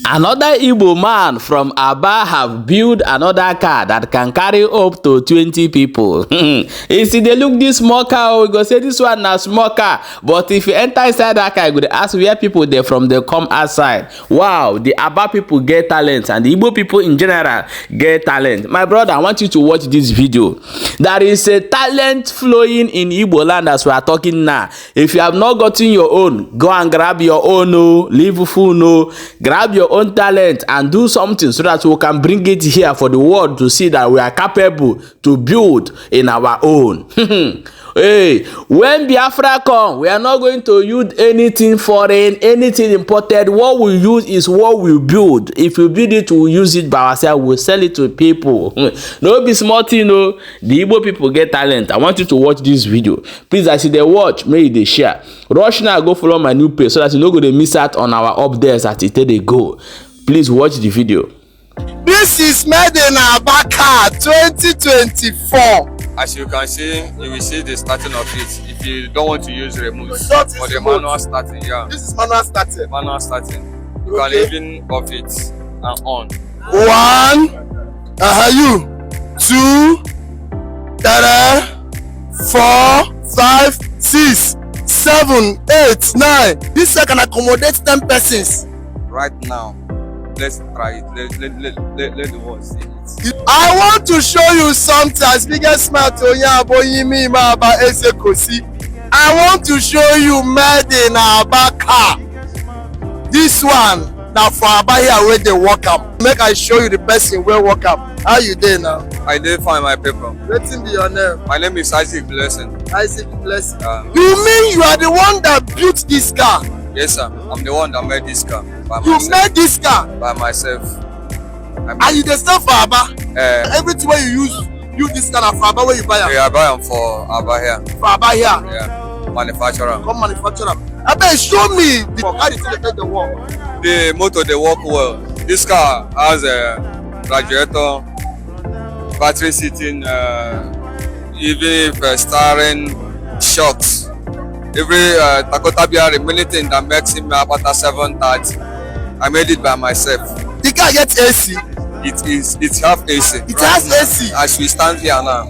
Another Igbo man from Aba have built another car that can carry up to 20 people. You see, they look this small car, we go say this one na small car. But if you enter inside that car, you go ask where people they from, they come outside. Wow, the Aba people get talent and the Igbo people in general get talent. My brother, I want you to watch this video. There is a talent flowing in Igbo land as we are talking now. If you have not gotten your own, go and grab your own, no, leave full, no, grab your own talent and do something so that we can bring it here for the world to see that we are capable to build in our own. Hey, when Biafra come, we are not going to use anything foreign, anything imported. What we use is what we build. If we build it, we'll use it by ourselves. We'll sell it to people. No be smart, you know. The Igbo people get talent. I want you to watch this video. Please, as you dey watch, make they share. Rush now, go follow my new page so that you no go dey miss out on our updates as it they go. Please watch the video. This is made in Akpata 2024. As you can see, you will see the starting of it. If you don't want to use remote for the remote. manual starting, yeah. This is manual starting. Manual starting. You can even off it and on. 1, you 2, 3, 4, 5, 6, 7, 8, 9. This can accommodate 10 persons. Right now, let's try it. Let the world see it. I want to show you something as biggest smart Onyaboyimi Maba Esekosi. I want to show you made in Abaka. This one now for Abaya where they walk up. Make I show you the person where walk up. How you there now? I did find my paper. Let him be your name. My name is IgboMan. Isaac Blessing. You mean you are the one that built this car? Yes, sir. I'm the one that made this car by You myself. made this car? By myself. And you dey sell for Aba? Everything where you use this kind of for Aba where you buy am? Yeah, I buy them for Aba here. For Aba here? Yeah, manufacturer. Come manufacture them. I bet show me how the thing dey the work. The motor they work well. This car has a radiator, battery sitting, even if starring shocks. Every Takotabia remaining thing that makes him Akpata 730. I made it by myself. The car gets AC. It have AC. It has AC. As we stand here now.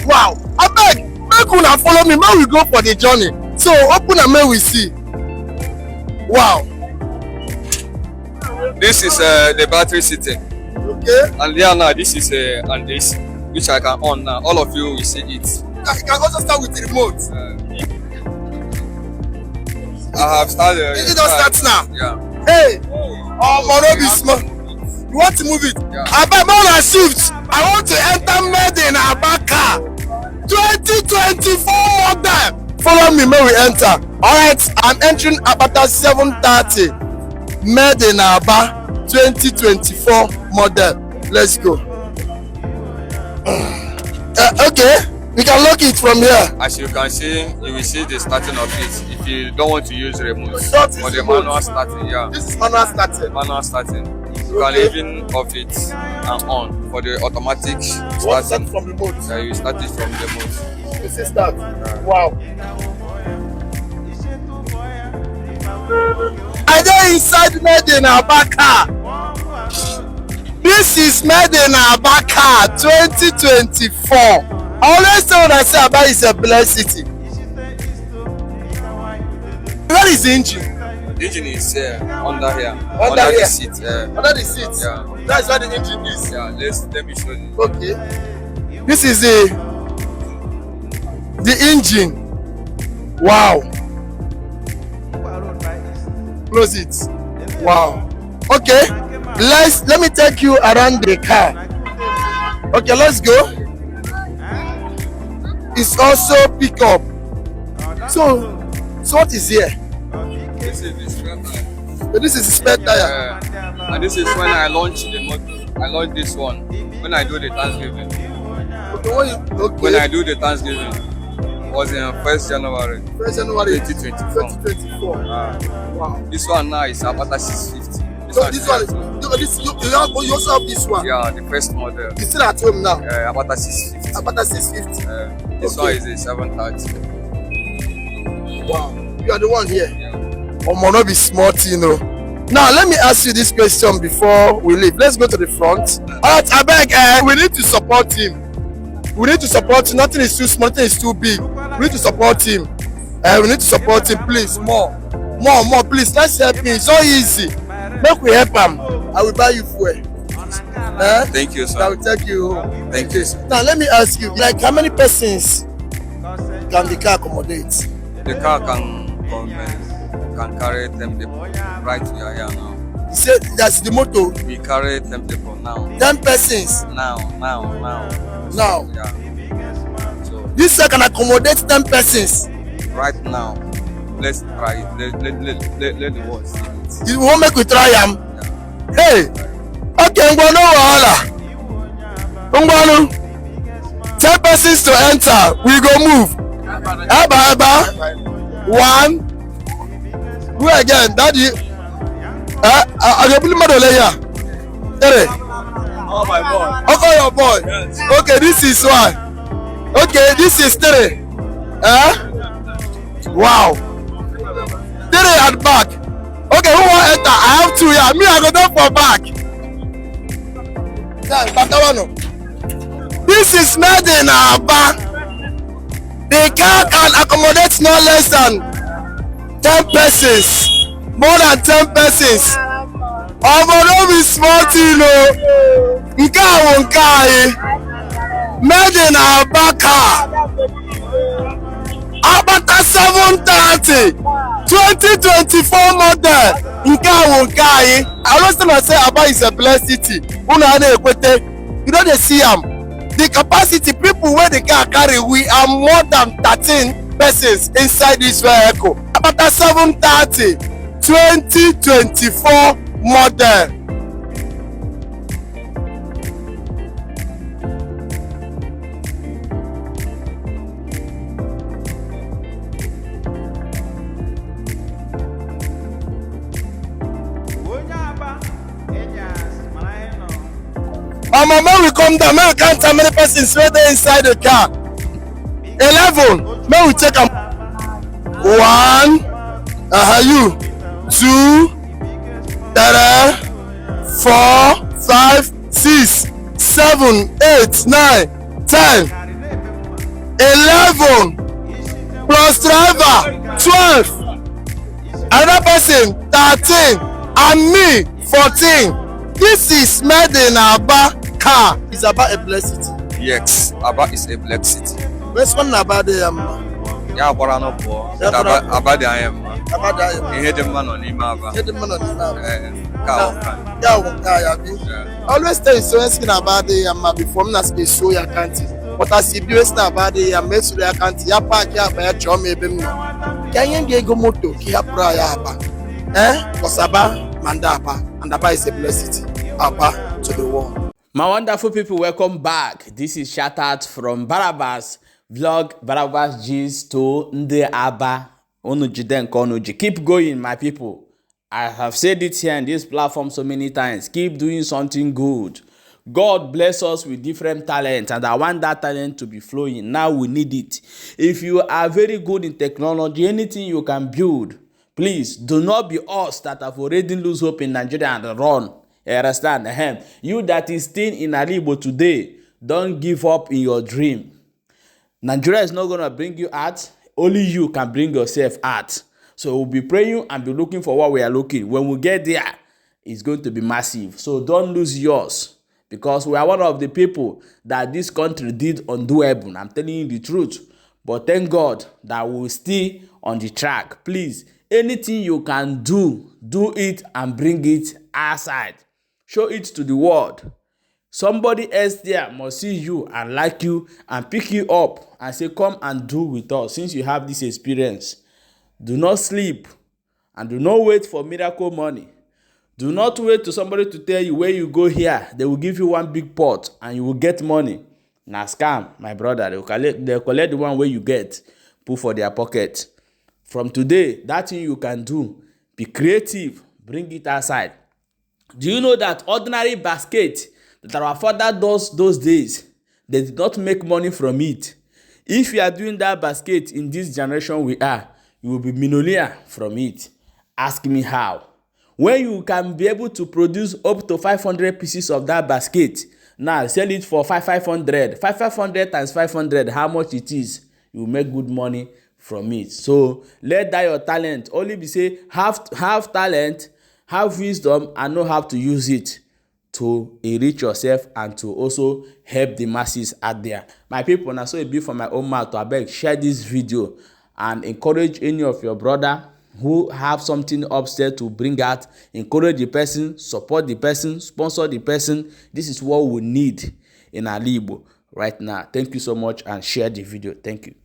Wow. I beg, make una follow me. May we go for the journey. So open and may we see. Wow. This is the battery sitting. Okay. And here now, this is an AC, which I can on now. All of you will see it. You can also start with the remote. I have started. It don't start now. Yeah. Hey. Oh, no be small. You want to move it? Yeah. I bet more than shift. I want to enter made in Abaka 2024 model. Follow me, may we enter. Alright, I'm entering Akpata 730 made in Aba 2024 model. Let's go. Okay, we can lock it from here. As you can see, you will see the starting of it. If you don't want to use remote Start for the remote. manual starting, yeah. This is manual starting. Manual starting. You can even off it and on for the automatic What start starting. from remote? You start it from the remote. This is start. Wow. I dey inside made in Abaka. This is made in Abaka 2024. I always say when I say Aba is a blessed city. Where is the engine? The engine is under here. Under here? the seat. Under the seat. Yeah. That's where the engine is. Yeah, let me show you. Okay. This is the engine. Wow. Close it. Wow. Okay. Let me take you around the car. Okay, let's go. It's also pickup. So what is here? This is the spare tire. So this is the spare tire. And this is when I launch the motor. I launch this one when I do the Thanksgiving. Okay. When I do the Thanksgiving, was in 1st January 2024. Wow. This one now is Akpata 650. So this one, you also have this one. Yeah, the first model. You still at home now? Akpata 650. Akpata 650. This one is a 730. Wow. You are the one here. Yeah. Omo no be smart, you know. Now let me ask you this question before we leave. Let's go to the front. Alright, abeg, we need to support him. We need to support him. Nothing is too small, nothing is too big. We need to support him. We need to support him, please. More, please. Let's help him. It's so easy. Make we help him. I will buy you fuel. Thank you, sir. I will take you home. Thank you. Now let me ask you, like, how many persons can the car accommodate? The car can carry 10 people. Right, we are here now. You said that's the motto. We carry 10 people now. 10 persons. Now. Now. Yeah. So This car can accommodate 10 persons. right now, let's try it. Let the world see it. You won't make we try am. Hey, okay, no wahala. Ngwanu, 10 persons to enter. We go move. Eba. 1. Who again? Daddy. I go put my here. Hey. Oh my boy. Okay, your boy. Yes. Okay, this is 1. Okay, this is 3. Wow. 3 at back. Okay, who want enter? I have 2 here. Me, I go down for back. This is made in Aba. The car can accommodate no less than 10 persons. More than 10 persons. No be small thing o. Nke a nke anyị. Made in Aba car. Akpata 730 2024 model. Nke a nke anyị. I always tell myself Aba is a blessed city. Una na-ekwete. You know they see am. The capacity people wey the car carry, we are more than 13 persons inside this vehicle. Akpata 730 2024 model. When we come down, may we count how many persons wey dey inside the car. 11. May we check am. 1. You. 2. 3. 4. 5. 6. 7. 8. 9. 10. 11. Plus driver. 12. Another person. 13. And me. 14. This is made in Aba car. It's about a blessed city. Yes, Aba is a black city. Where's one about the Ya gbara no po. Aba dị anya mma. about that? Ihe dị mma nọ n'ime Aba. Get the man on the now. Ka ọka. Yeah, always tell you so asking about the before me na space show your country. But as you do asking about the make sure your country ya park ya ba ya chọ me be no. Can you get go moto ki ya pra ya Aba? Because Aba manda Aba and Aba is a blessed city. Aba to the world. My wonderful people, welcome back. This is shout out from Barabbas vlog, Barabbas G's to Nde Aba Onujiden Konuji. Keep going, my people. I have said it here on this platform so many times. Keep doing something good. God bless us with different talent, and I want that talent to be flowing. Now we need it. If you are very good in technology, anything you can build, please do not be us that have already lose hope in Nigeria and run. You understand? You that is still in Igbo today, don't give up in your dream. Nigeria is not going to bring you out. Only you can bring yourself out. So we'll be praying and be looking for what we are looking. When we get there, it's going to be massive. So don't lose yours, because we are one of the people that this country did undoable. I'm telling you the truth. But thank God that we're still on the track. Please, anything you can do, do it and bring it outside. Show it to the world. Somebody else there must see you and like you and pick you up and say, come and do with us since you have this experience. Do not sleep and do not wait for miracle money. Do not wait to somebody to tell you where you go here. They will give you one big pot and you will get money. Now scam, my brother. They'll collect the one where you get, put for their pocket. From today, that thing you can do, be creative, bring it outside. Do you know that ordinary basket that our father does those days, they did not make money from it? If you are doing that basket in this generation we are, you will be millionaire from it. Ask me how. when you can be able to produce up to 500 pieces of that basket, now sell it for 500 times 500, how much it is, you make good money from it. So let that your talent only be say have talent, have wisdom, and know how to use it to enrich yourself and to also help the masses out there. My people, na so e be for my own mouth. Abeg share this video and encourage any of your brother who have something upstairs to bring out. Encourage the person, support the person, sponsor the person. This is what we need in our Igbo right now. Thank you so much, and share the video. Thank you.